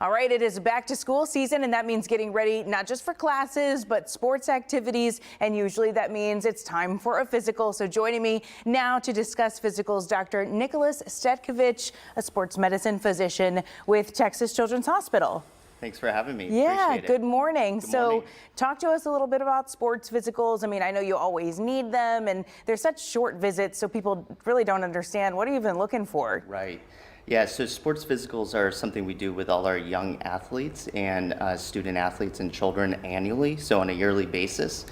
All right, it is back to school season, and that means getting ready not just for classes, but sports activities. And usually that means it's time for a physical. So joining me now to discuss physicals, Dr. Nicholas Stetkevich, a sports medicine physician with Texas Children's Hospital. Thanks for having me. Yeah, Appreciate it. good morning. Good morning. So talk to us a little bit about sports physicals. I mean, I know you always need them, and they're such short visits, so people really don't understand. What are you even looking for? Right. Yeah, so sports physicals are something we do with all our young athletes and student athletes and children annually, so on a yearly basis.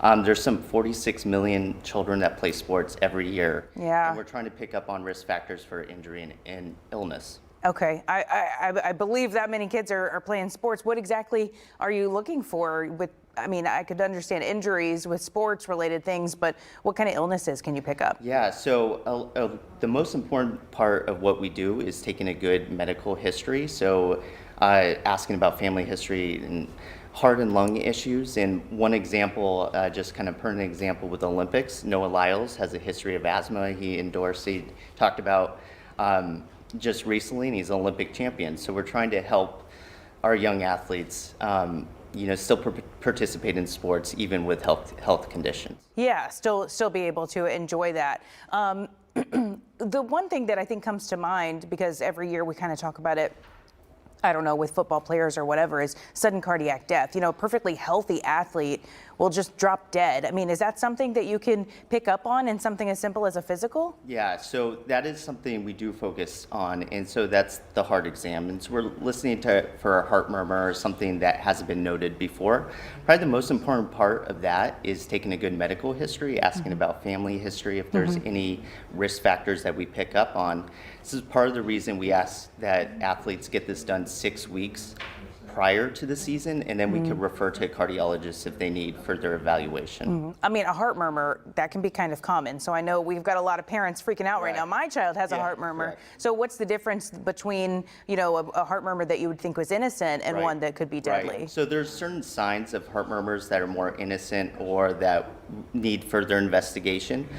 There's some 46 million children that play sports every year. Yeah. And we're trying to pick up on risk factors for injury and illness. Okay, I believe that many kids are playing sports. What exactly are you looking for with, I mean, I could understand injuries with sports related things, but what kind of illnesses can you pick up? Yeah, so the most important part of what we do is taking a good medical history. So asking about family history and heart and lung issues. And one example, just kind of pertinent example with Olympics, Noah Lyles has a history of asthma. He talked about just recently, and he's an Olympic champion. So we're trying to help our young athletes, still participate in sports even with health conditions. Yeah, still be able to enjoy that. The one thing that I think comes to mind, because every year we kind of talk about it, I don't know, with football players or whatever, is sudden cardiac death. You know, a perfectly healthy athlete will just drop dead. I mean, is that something that you can pick up on in something as simple as a physical? Yeah, so that is something we do focus on, and so that's the heart exam. And so we're listening for a heart murmur or something that hasn't been noted before. Probably the most important part of that is taking a good medical history, asking about family history, if there's any risk factors that we pick up on. This is part of the reason we ask that athletes get this done 6 weeks prior to the season, and then we could refer to a cardiologist if they need further evaluation. I mean, a heart murmur, that can be kind of common. So I know we've got a lot of parents freaking out right now. My child has a heart murmur. Correct. So what's the difference between, a heart murmur that you would think was innocent and one that could be deadly? Right. So there's certain signs of heart murmurs that are more innocent or that need further investigation.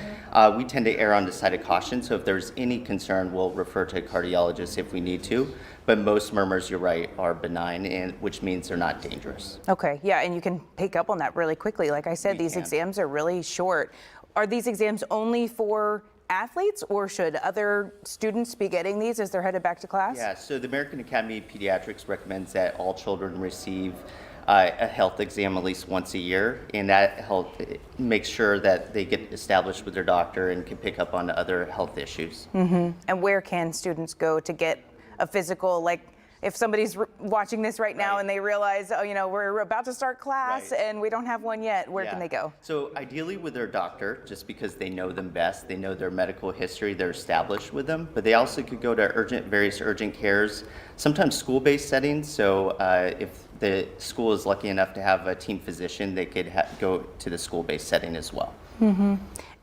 We tend to err on the side of caution. So if there's any concern, we'll refer to a cardiologist if we need to. But most murmurs, you're right, are benign, and which means they're not dangerous. Okay, yeah, and you can pick up on that really quickly. Like I said, these exams are really short. Are these exams only for athletes, or should other students be getting these as they're headed back to class? Yeah, so the American Academy of Pediatrics recommends that all children receive a health exam at least once a year, and that makes sure that they get established with their doctor and can pick up on other health issues. And where can students go to get a physical? Like, if somebody's watching this right now and they realize, we're about to start class and we don't have one yet, where can they go? So ideally with their doctor, just because they know them best, they know their medical history, they're established with them, but they also could go to various urgent cares, sometimes school-based settings. So if the school is lucky enough to have a team physician, they could go to the school-based setting as well.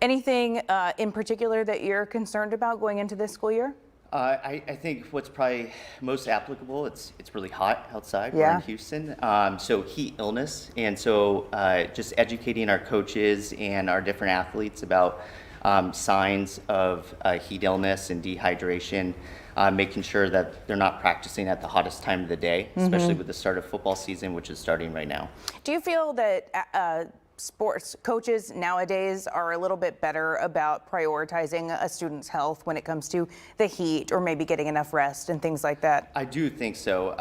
Anything in particular that you're concerned about going into this school year? I think what's probably most applicable, it's really hot outside. Yeah. We're in Houston, so heat illness, and so just educating our coaches and our different athletes about signs of heat illness and dehydration, making sure that they're not practicing at the hottest time of the day, especially with the start of football season, which is starting right now. Do you feel that sports coaches nowadays are a little bit better about prioritizing a student's health when it comes to the heat or maybe getting enough rest and things like that? I do think so.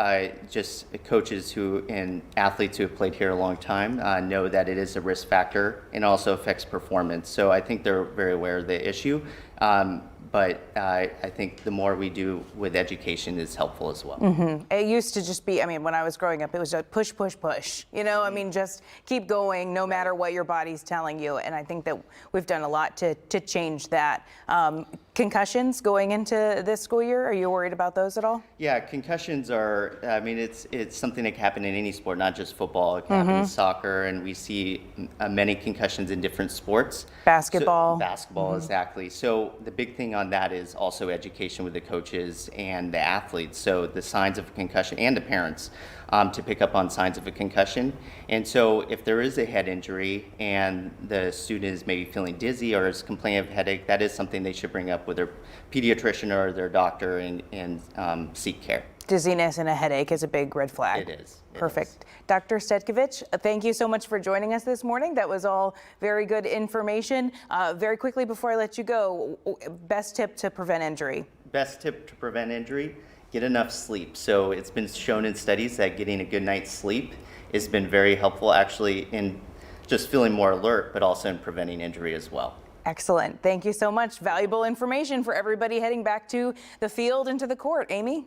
Just coaches and athletes who have played here a long time know that it is a risk factor and also affects performance. So I think they're very aware of the issue. But I think the more we do with education is helpful as well. It used to just be, when I was growing up, it was a push, push, push. Just keep going no matter what your body's telling you. And I think that we've done a lot to change that. Concussions going into this school year, are you worried about those at all? Yeah, concussions are, it's something that can happen in any sport, not just football. It can happen in soccer, and we see many concussions in different sports. Basketball. Basketball, exactly. So the big thing on that is also education with the coaches and the athletes. So the signs of a concussion, and the parents, to pick up on signs of a concussion. And so if there is a head injury and the student is maybe feeling dizzy or is complaining of headache, that is something they should bring up with their pediatrician or their doctor and seek care. Dizziness and a headache is a big red flag. It is. It Perfect. is. Dr. Stetkevich, thank you so much for joining us this morning. That was all very good information. Very quickly before I let you go, best tip to prevent injury? Best tip to prevent injury, get enough sleep. So it's been shown in studies that getting a good night's sleep has been very helpful actually in just feeling more alert, but also in preventing injury as well. Excellent. Thank you so much. Valuable information for everybody heading back to the field and to the court. Amy?